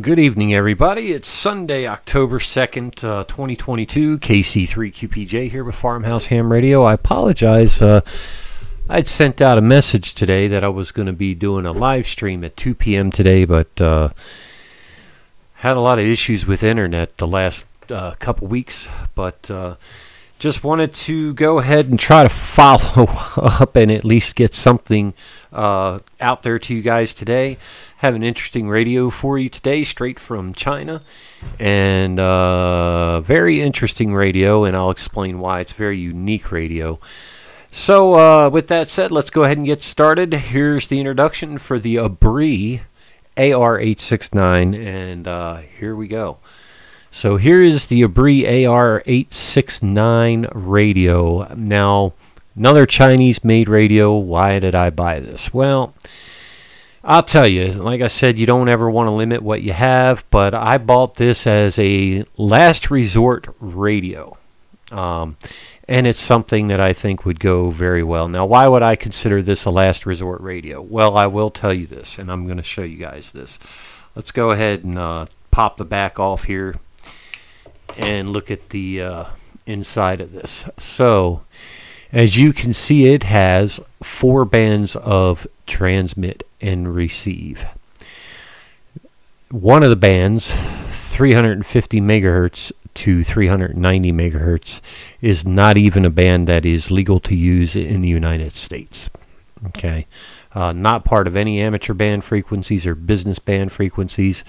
Good evening, everybody. It's Sunday, October 2nd, 2022. KC3QPJ here with Farmhouse Ham Radio. I apologize. I'd sent out a message today that I was going to be doing a live stream at 2 p.m. today, but had a lot of issues with internet the last couple weeks. But just wanted to go ahead and try to follow up and at least get something out there to you guys today. Have an interesting radio for you today, straight from China, and very interesting radio, and I'll explain why. It's very unique radio. So with that said, let's go ahead and get started. Here's the introduction for the Abbree AR869, and here we go. So here is the Abbree AR869 radio. Now, another Chinese-made radio. Why did I buy this? Well, I'll tell you, like I said, you don't ever want to limit what you have, but I bought this as a last resort radio. And it's something that I think would go very well. Now, why would I consider this a last resort radio? Well, I will tell you this, and I'm going to show you guys this. Let's go ahead and pop the back off here and look at the inside of this. So, as you can see, it has 4 bands of transmit and receive. One of the bands, 350 megahertz to 390 megahertz, is not even a band that is legal to use in the United States. Okay, not part of any amateur band frequencies or business band frequencies.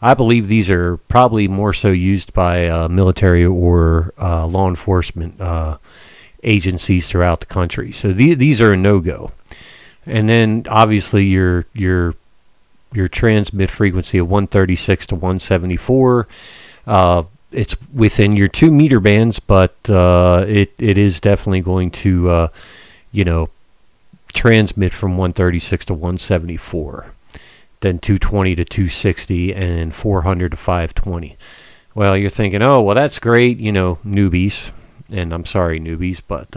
I believe these are probably more so used by military or law enforcement agencies throughout the country. So these are a no-go. And then obviously your transmit frequency of 136 to 174. It's within your 2 meter bands, but it is definitely going to transmit from 136 to 174, then 220 to 260, and 400 to 520. Well, you're thinking, oh, well, that's great, newbies. And I'm sorry, newbies, but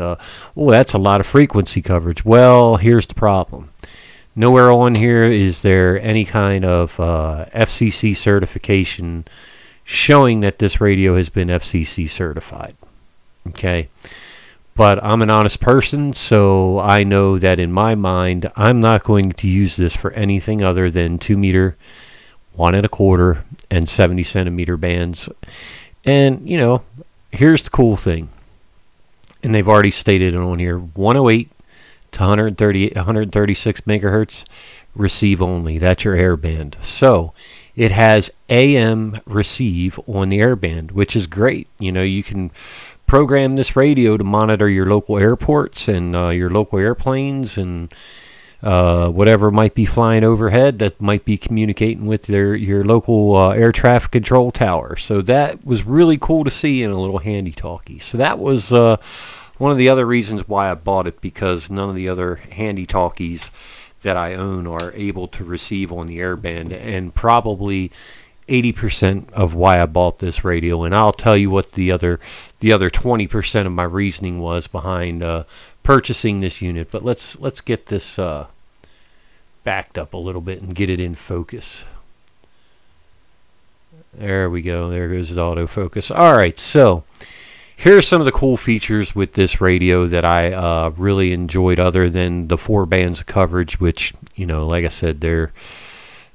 that's a lot of frequency coverage. Well, here's the problem. Nowhere on here is there any kind of FCC certification showing that this radio has been FCC certified. Okay, but I'm an honest person, so I know that in my mind, I'm not going to use this for anything other than 2 meter, 1 1/4, and 70 centimeter bands. And here's the cool thing. And they've already stated it on here, 108 to 136 megahertz, receive only. That's your air band. So it has AM receive on the air band, which is great. You can program this radio to monitor your local airports and your local airplanes and whatever might be flying overhead that might be communicating with your local air traffic control tower. So that was really cool to see in a little handy talkie. So that was one of the other reasons why I bought it, because none of the other handy talkies that I own are able to receive on the airband, and probably 80% of why I bought this radio. And I'll tell you what the other 20% of my reasoning was behind purchasing this unit. But let's get this backed up a little bit and get it in focus. There we go. There goes the autofocus. All right, so here's some of the cool features with this radio that I really enjoyed, other than the 4 bands of coverage, which, like I said, there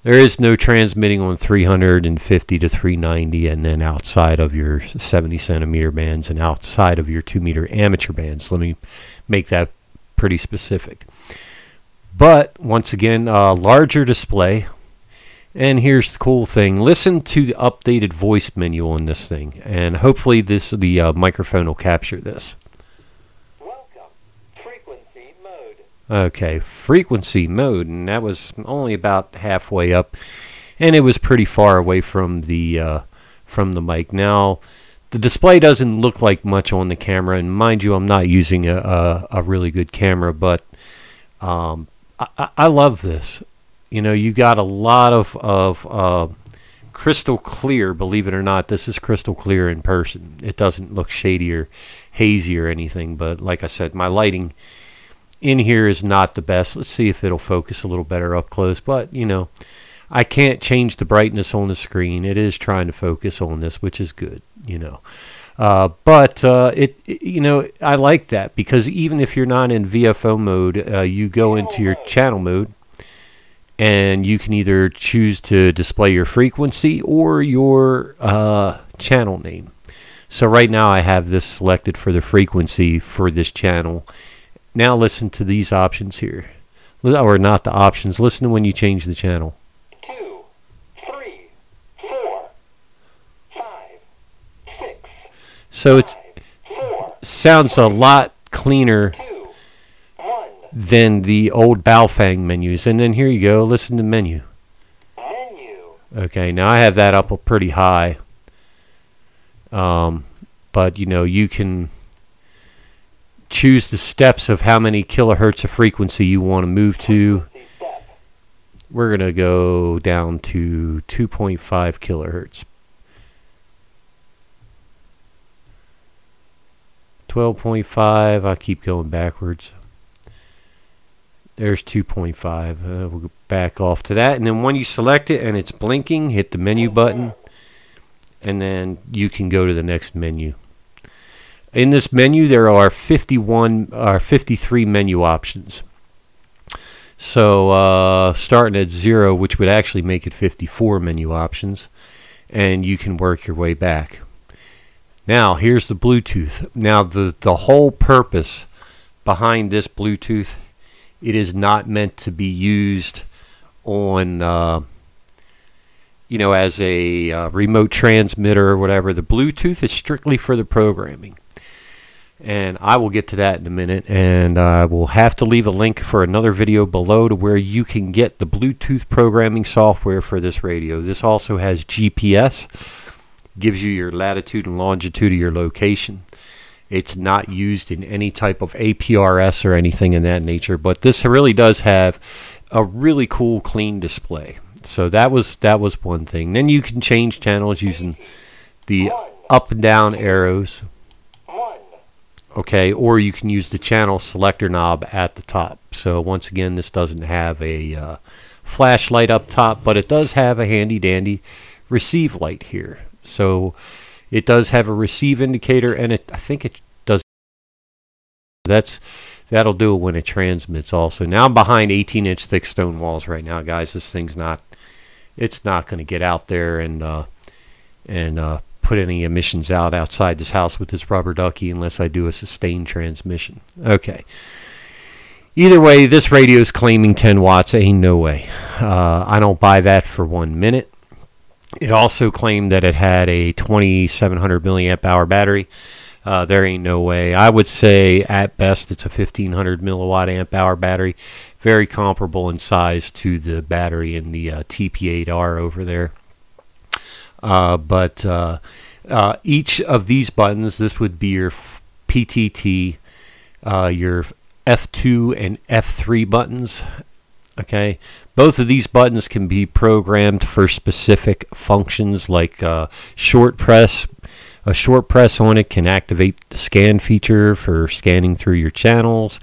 is no transmitting on 350 to 390, and then outside of your 70 centimeter bands and outside of your 2 meter amateur bands. Let me make that pretty specific. But once again, larger display. And here's the cool thing. Listen to the updated voice menu on this thing, and hopefully the microphone will capture this. Welcome, frequency mode. Okay, frequency mode, and that was only about halfway up, and it was pretty far away from the mic. Now, the display doesn't look like much on the camera, and mind you, I'm not using a really good camera, but I love this. You got a lot of crystal clear. Believe it or not, this is crystal clear in person. It doesn't look shady or hazy or anything, but like I said, my lighting in here is not the best. Let's see if it'll focus a little better up close, but I can't change the brightness on the screen. It is trying to focus on this, which is good, you know. But you know, I like that because even if you're not in VFO mode, you go into your channel mode and you can either choose to display your frequency or your channel name. So right now I have this selected for the frequency for this channel. Now listen to these options here. Or not the options. Listen to when you change the channel. 2, 3, 4, 5, 6. So it sounds a lot cleaner 2, 1. than the old Baofeng menus. And then here you go. Listen to menu. Menu. Okay, now I have that up pretty high. But you know, you can choose the steps of how many kilohertz of frequency you want to move to. We're going to go down to 2.5 kilohertz. 12.5. I keep going backwards. There's 2.5. We'll go back off to that. And then when you select it and it's blinking, hit the menu button. And then you can go to the next menu. In this menu, there are 53 menu options. So starting at 0, which would actually make it 54 menu options. And you can work your way back. Now, here's the Bluetooth. Now, the whole purpose behind this Bluetooth, it is not meant to be used on you know, as a remote transmitter or whatever. The Bluetooth is strictly for the programming. And I will get to that in a minute. And I will have to leave a link for another video below to where you can get the Bluetooth programming software for this radio. This also has GPS. Gives you your latitude and longitude of your location. It's not used in any type of APRS or anything in that nature. But this really does have a really cool, clean display. So that was one thing. Then you can change channels using the up and down arrows. Okay, or you can use the channel selector knob at the top. So once again, this doesn't have a flashlight up top, but it does have a handy dandy receive light here. So it does have a receive indicator, and I think it does. That'll do it when it transmits also. Now I'm behind 18-inch thick stone walls right now, guys. This thing's not going to get out there and put any emissions outside this house with this rubber ducky unless I do a sustained transmission. Okay. Either way, this radio is claiming 10 watts. Ain't no way. I don't buy that for 1 minute. It also claimed that it had a 2700 milliamp hour battery. There ain't no way. I would say at best it's a 1500 milliwatt amp hour battery. Very comparable in size to the battery in the TP8R over there. But each of these buttons, this would be your PTT, your F2 and F3 buttons. Okay, both of these buttons can be programmed for specific functions like short press. A short press on it can activate the scan feature for scanning through your channels.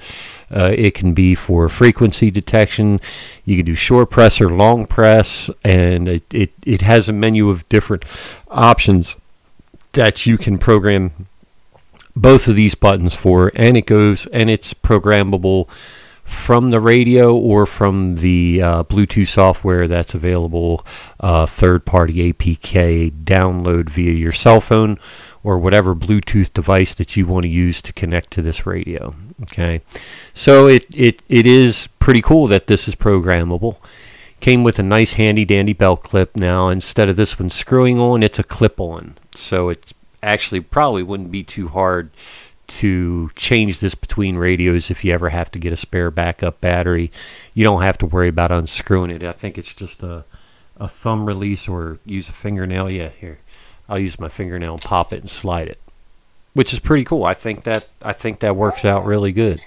It can be for frequency detection. You can do short press or long press, and it has a menu of different options that you can program both of these buttons for, and it's programmable from the radio or from the Bluetooth software that's available, third-party APK download via your cell phone or whatever Bluetooth device that you want to use to connect to this radio. Okay, so it is pretty cool that this is programmable. Came with a nice handy dandy belt clip. Now instead of this one screwing on, it's a clip-on, so it actually probably wouldn't be too hard to change this between radios if you ever have to get a spare backup battery. You don't have to worry about unscrewing it. I think it's just a thumb release or use a fingernail. Yeah, here. I'll use my fingernail and pop it and slide it, which is pretty cool. I think that works out really good.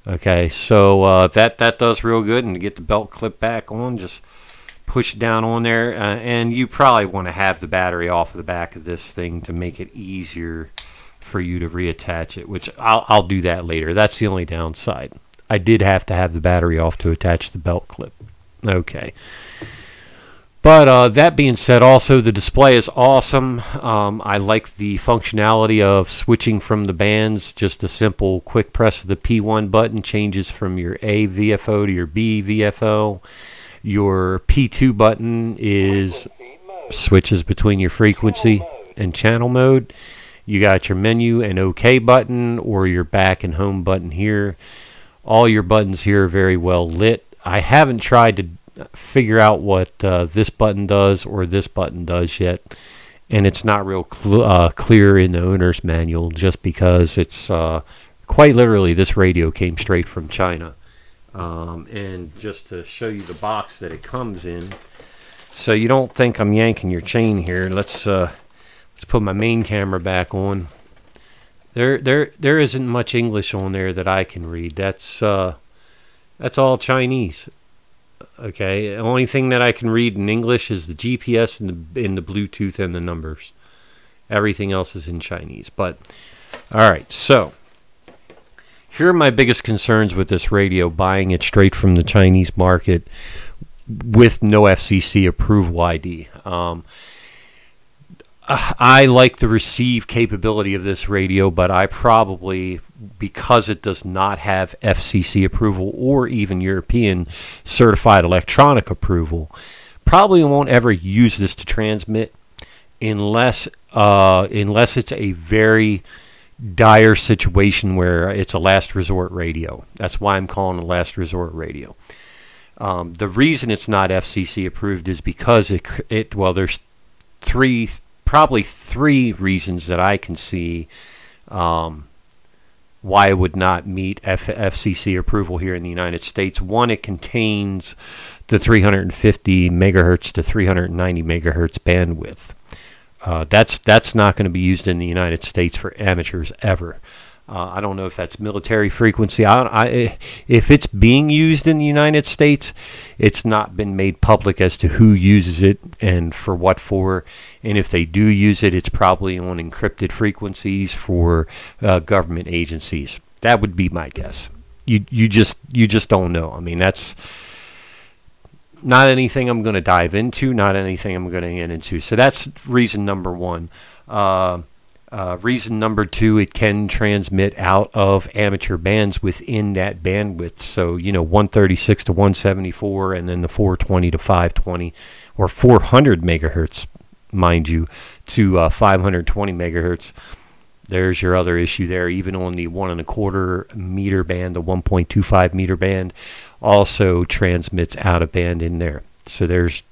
Okay, so that does real good. And to get the belt clip back on, just push it down on there. And you probably want to have the battery off of the back of this thing to make it easier for you to reattach it, which I'll do that later. That's the only downside. I did have to have the battery off to attach the belt clip. Okay. But that being said, also the display is awesome. I like the functionality of switching from the bands. Just a simple quick press of the P1 button changes from your A VFO to your B VFO. Your P2 button is switches between your frequency and channel mode. You got your menu and OK button, or your back and home button here. All your buttons here are very well lit. I haven't tried to figure out what this button does or this button does yet, and it's not real clear in the owner's manual, just because it's quite literally, this radio came straight from China. And just to show you the box that it comes in, so you don't think I'm yanking your chain here, let's put my main camera back on. There isn't much English on there that I can read. That's all Chinese. Okay, the only thing that I can read in English is the GPS and the Bluetooth and the numbers. Everything else is in Chinese. But all right, so here are my biggest concerns with this radio, buying it straight from the Chinese market with no FCC approval ID. I like the receive capability of this radio, but I probably, because it does not have FCC approval or even European certified electronic approval, probably won't ever use this to transmit unless it's a very dire situation where it's a last resort radio. That's why I'm calling it a last resort radio. The reason it's not FCC approved is because there's probably three reasons that I can see why it would not meet FCC approval here in the United States. One, it contains the 350 megahertz to 390 megahertz bandwidth. That's not going to be used in the United States for amateurs ever. I don't know if that's military frequency. If it's being used in the United States, it's not been made public as to who uses it and for what for. And if they do use it, it's probably on encrypted frequencies for government agencies. That would be my guess. You just don't know. I mean, that's not anything I'm going to dive into, not anything I'm going to get into. So that's reason number one. Reason number two, it can transmit out of amateur bands within that bandwidth. So, 136 to 174, and then the 420 to 520, or 400 megahertz, mind you, to 520 megahertz. There's your other issue there. Even on the 1.25 meter band, the 1.25 meter band, also transmits out of band in there. So there's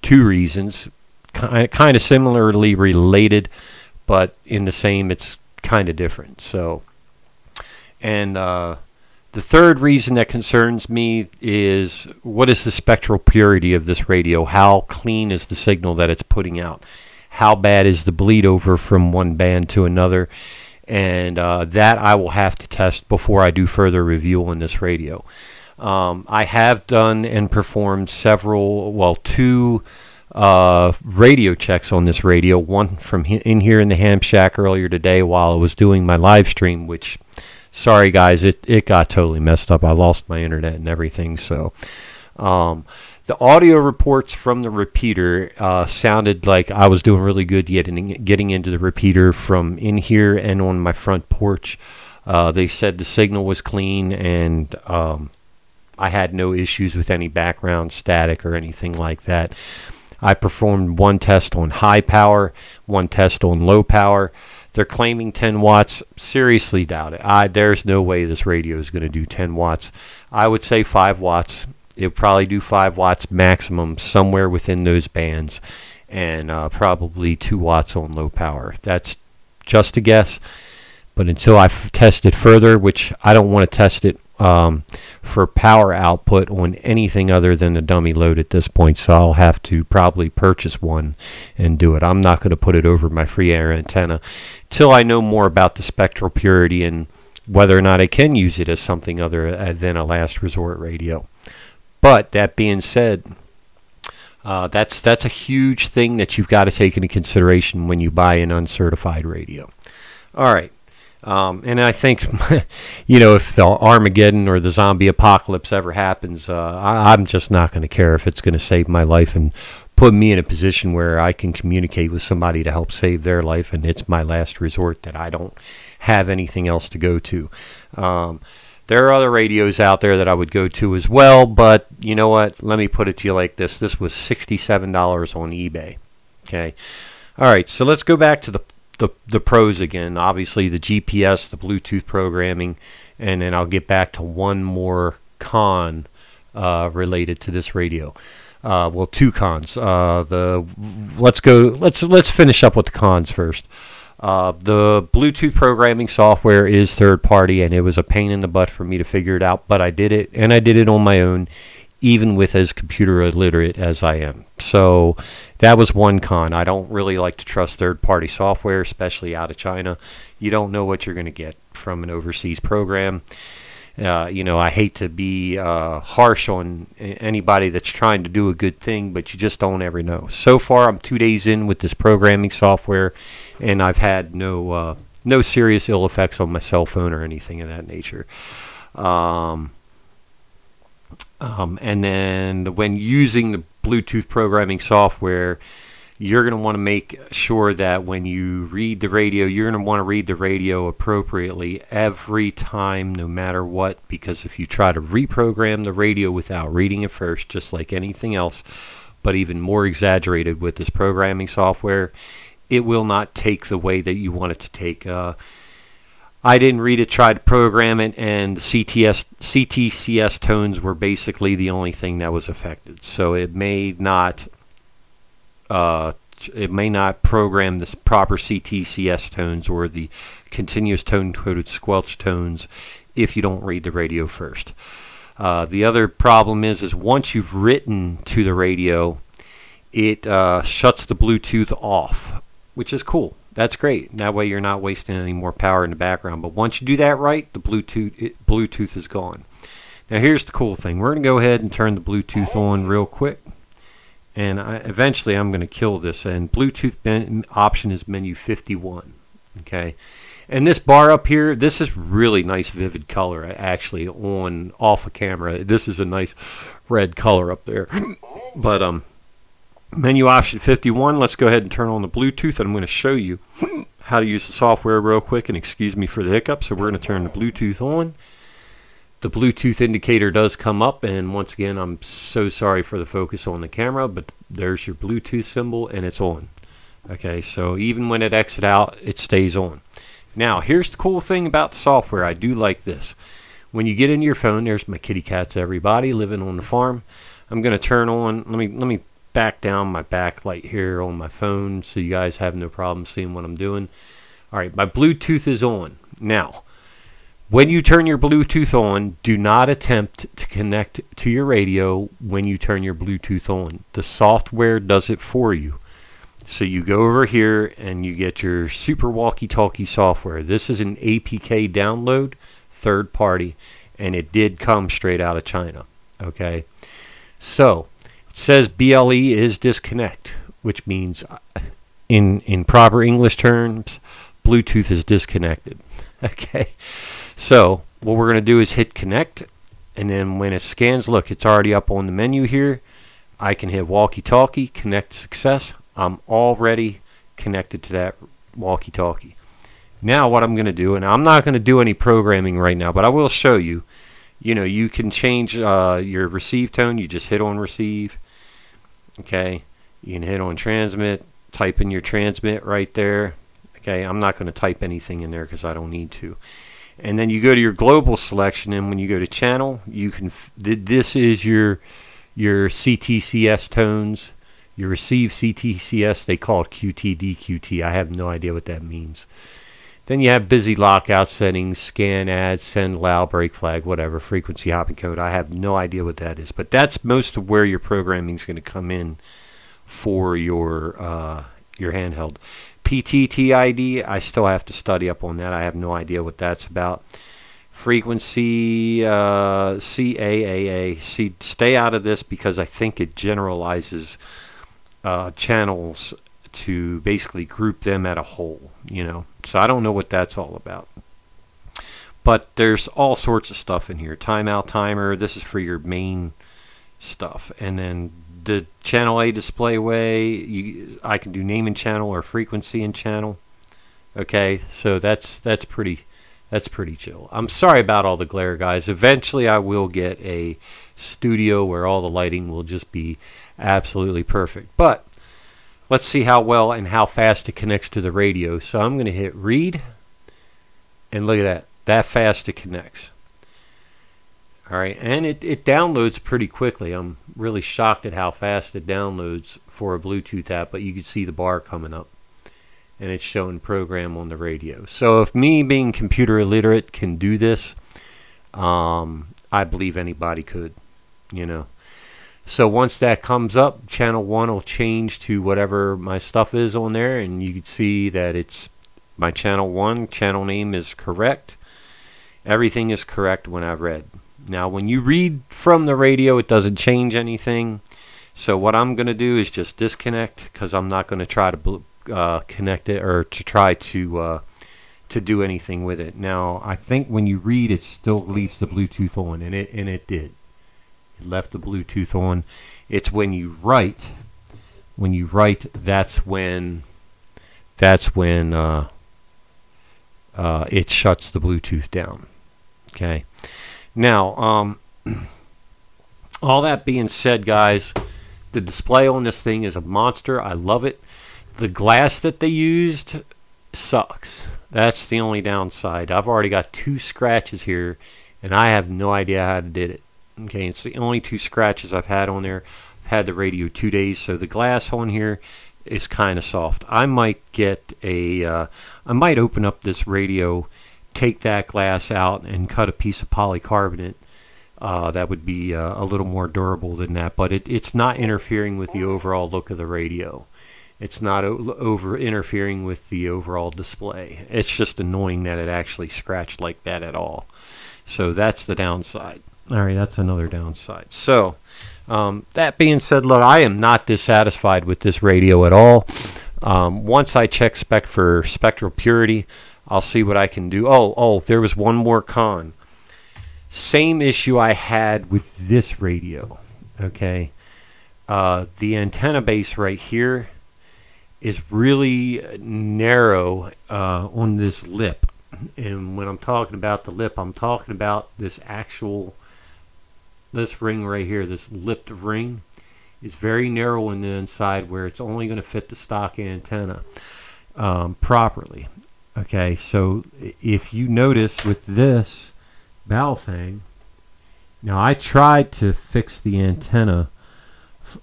two reasons, kind of similarly related, but in the same, it's kind of different. So, and the third reason that concerns me is, what is the spectral purity of this radio? How clean is the signal that it's putting out? How bad is the bleed over from one band to another? And that I will have to test before I do further review on this radio. I have done and performed two radio checks on this radio. One from in here in the ham shack earlier today while I was doing my live stream, which, sorry guys, it got totally messed up. I lost my internet and everything. So the audio reports from the repeater sounded like I was doing really good getting into the repeater from in here and on my front porch. They said the signal was clean, and I had no issues with any background static or anything like that. I performed one test on high power, one test on low power. They're claiming 10 watts. Seriously doubt it. There's no way this radio is going to do 10 watts. I would say 5 watts. It would probably do 5 watts maximum somewhere within those bands, and probably 2 watts on low power. That's just a guess. But until I've tested further, which I don't want to test it for power output on anything other than the dummy load at this point, so I'll have to probably purchase one and do it. I'm not going to put it over my free air antenna till I know more about the spectral purity and whether or not I can use it as something other than a last resort radio. But that being said, that's a huge thing that you've got to take into consideration when you buy an uncertified radio. All right. And I think, if the Armageddon or the zombie apocalypse ever happens, I'm just not going to care if it's going to save my life and put me in a position where I can communicate with somebody to help save their life, and it's my last resort, that I don't have anything else to go to. There are other radios out there that I would go to as well, but you know what? Let me put it to you like this. This was $67 on eBay. Okay. All right, so let's go back to the pros again. Obviously, the GPS, the Bluetooth programming, and then I'll get back to one more con related to this radio. Well, two cons. Let's finish up with the cons first. The Bluetooth programming software is third party, and it was a pain in the butt for me to figure it out, but I did it, and I did it on my own, even with as computer illiterate as I am. So that was one con. I don't really like to trust third party software, especially out of China. You don't know what you're going to get from an overseas program. I hate to be harsh on anybody that's trying to do a good thing, but you just don't ever know. So far, I'm 2 days in with this programming software, and I've had no serious ill effects on my cell phone or anything of that nature. And then when using the Bluetooth programming software, you're going to want to make sure that when you read the radio, you're going to want to read the radio appropriately every time, no matter what, because if you try to reprogram the radio without reading it first, just like anything else, but even more exaggerated with this programming software, it will not take the way that you want it to take. I didn't read it, tried to program it, and the CTCS tones were basically the only thing that was affected. So it may not program the proper CTCS tones or the continuous tone-coded squelch tones if you don't read the radio first. The other problem is once you've written to the radio, it shuts the Bluetooth off, which is cool. That's great. That way you're not wasting any more power in the background. But once you do that right, the Bluetooth is gone. Now here's the cool thing. We're going to go ahead and turn the Bluetooth on real quick. And eventually I'm going to kill this. And Bluetooth option is menu 51. Okay. And this bar up here, this is really nice vivid color actually off of camera. This is a nice red color up there. But menu option 51, let's go ahead and turn on the Bluetooth, and I'm going to show you how to use the software real quick, and excuse me for the hiccup. So we're going to turn the Bluetooth on. The Bluetooth indicator does come up, and once again, I'm so sorry for the focus on the camera, but there's your Bluetooth symbol, and it's on. Okay, so even when it exits out, it stays on. Now, here's the cool thing about the software. I do like this. When you get into your phone, there's my kitty cats, everybody, living on the farm. I'm going to turn on, let me back down my backlight here on my phone so you guys have no problem seeing what I'm doing. Alright, my Bluetooth is on. Now, when you turn your Bluetooth on, do not attempt to connect to your radio when you turn your Bluetooth on. The software does it for you. So you go over here and you get your Super Walkie-Talkie software. This is an APK download, third party, and it did come straight out of China. Okay, so it says BLE is disconnect, which means in proper English terms, Bluetooth is disconnected. Okay, so what we're going to do is hit connect, and then when it scans, look, it's already up on the menu here. I can hit walkie-talkie, connect success. I'm already connected to that walkie-talkie. Now what I'm going to do, and I'm not going to do any programming right now, but I will show you. You know, you can change your receive tone. You just hit on receive. Okay, you can hit on transmit, type in your transmit right there. Okay, I'm not going to type anything in there because I don't need to. And then you go to your global selection, and when you go to channel, you can. This is your CTCS tones. You receive CTCS. They call it QT-DQT. I have no idea what that means. Then you have busy lockout settings, scan ads, send loud, break flag, whatever, frequency hopping code. I have no idea what that is, but that's most of where your programming is going to come in for your handheld. PTTID, I still have to study up on that. I have no idea what that's about. Frequency, CAAA. See, stay out of this because I think it generalizes channels to basically group them at a whole, you know. So I don't know what that's all about. But there's all sorts of stuff in here. Timeout timer, this is for your main stuff. And then the channel A display way. I can do name and channel or frequency and channel. Okay, so that's pretty chill. I'm sorry about all the glare, guys. Eventually I will get a studio where all the lighting will just be absolutely perfect. But let's see how well and how fast it connects to the radio. So I'm going to hit read, and look at that fast it connects. Alright, and it downloads pretty quickly. I'm really shocked at how fast it downloads for a Bluetooth app, but you can see the bar coming up. And it's showing program on the radio. So if me, being computer illiterate, can do this, I believe anybody could, you know. So once that comes up, channel 1 will change to whatever my stuff is on there, and you can see that it's my channel 1. Channel name is correct. Everything is correct when I read. Now when you read from the radio, it doesn't change anything. So what I'm going to do is just disconnect, because I'm not going to try to connect it or to try to do anything with it. Now I think when you read, it still leaves the Bluetooth on, and it did. It left the Bluetooth on. It's when you write. When you write, that's when it shuts the Bluetooth down. Okay. Now, all that being said, guys, the display on this thing is a monster. I love it. The glass that they used sucks. That's the only downside. I've already got 2 scratches here, and I have no idea how to did it. Okay, it's the only 2 scratches I've had on there. I've had the radio 2 days, so the glass on here is kind of soft. I might get a, I might open up this radio, take that glass out, and cut a piece of polycarbonate. That would be a little more durable than that, but it's not interfering with the overall look of the radio. It's not over interfering with the overall display. It's just annoying that it actually scratched like that at all. So that's the downside. Alright, that's another downside. So that being said, look, I am not dissatisfied with this radio at all. Once I check spec for spectral purity, I'll see what I can do. Oh, there was one more con. Same issue I had with this radio. Okay, the antenna base right here is really narrow on this lip. And when I'm talking about the lip, I'm talking about this ring right here, this lipped ring is very narrow on the inside, where it's only going to fit the stock antenna properly. Okay, so if you notice with this Baofeng, now I tried to fix the antenna,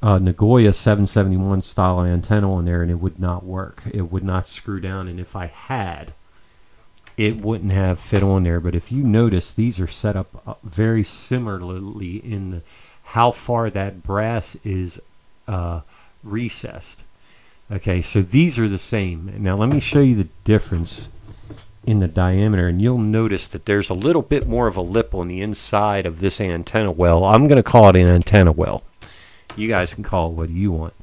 Nagoya 771 style antenna on there, and it would not work. It would not screw down, and if I had, it wouldn't have fit on there. But if you notice, these are set up very similarly in how far that brass is recessed. Okay, so these are the same. Now let me show you the difference in the diameter, and you'll notice that there's a little bit more of a lip on the inside of this antenna well. I'm going to call it an antenna well. You guys can call it what you want.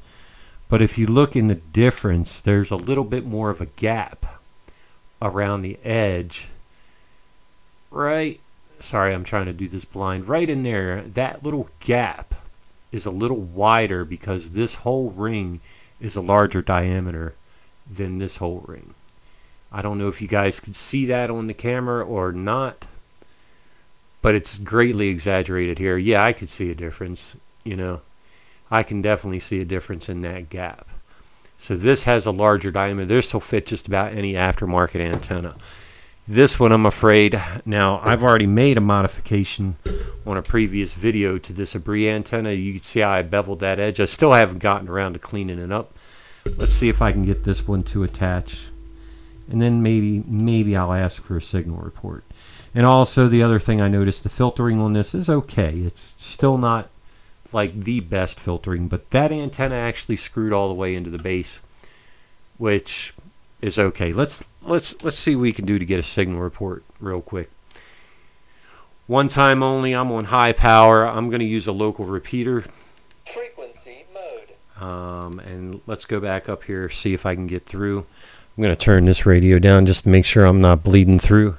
But if you look in the difference, there's a little bit more of a gap around the edge. Right, sorry, I'm trying to do this blind. Right in there, that little gap is a little wider because this whole ring is a larger diameter than this whole ring. I don't know if you guys could see that on the camera or not, but it's greatly exaggerated here. Yeah, I could see a difference, you know. I can definitely see a difference in that gap. So this has a larger diameter. This will fit just about any aftermarket antenna. This one, I'm afraid, now I've already made a modification on a previous video to this Abbree antenna. You can see how I beveled that edge. I still haven't gotten around to cleaning it up. Let's see if I can get this one to attach. And then maybe I'll ask for a signal report. And also the other thing I noticed, the filtering on this is okay. It's still not like the best filtering, but that antenna actually screwed all the way into the base, which is okay. Let's see what we can do to get a signal report real quick. One time only. I'm on high power. I'm going to use a local repeater. Frequency mode. And let's go back up here, see if I can get through. I'm going to turn this radio down just to make sure I'm not bleeding through.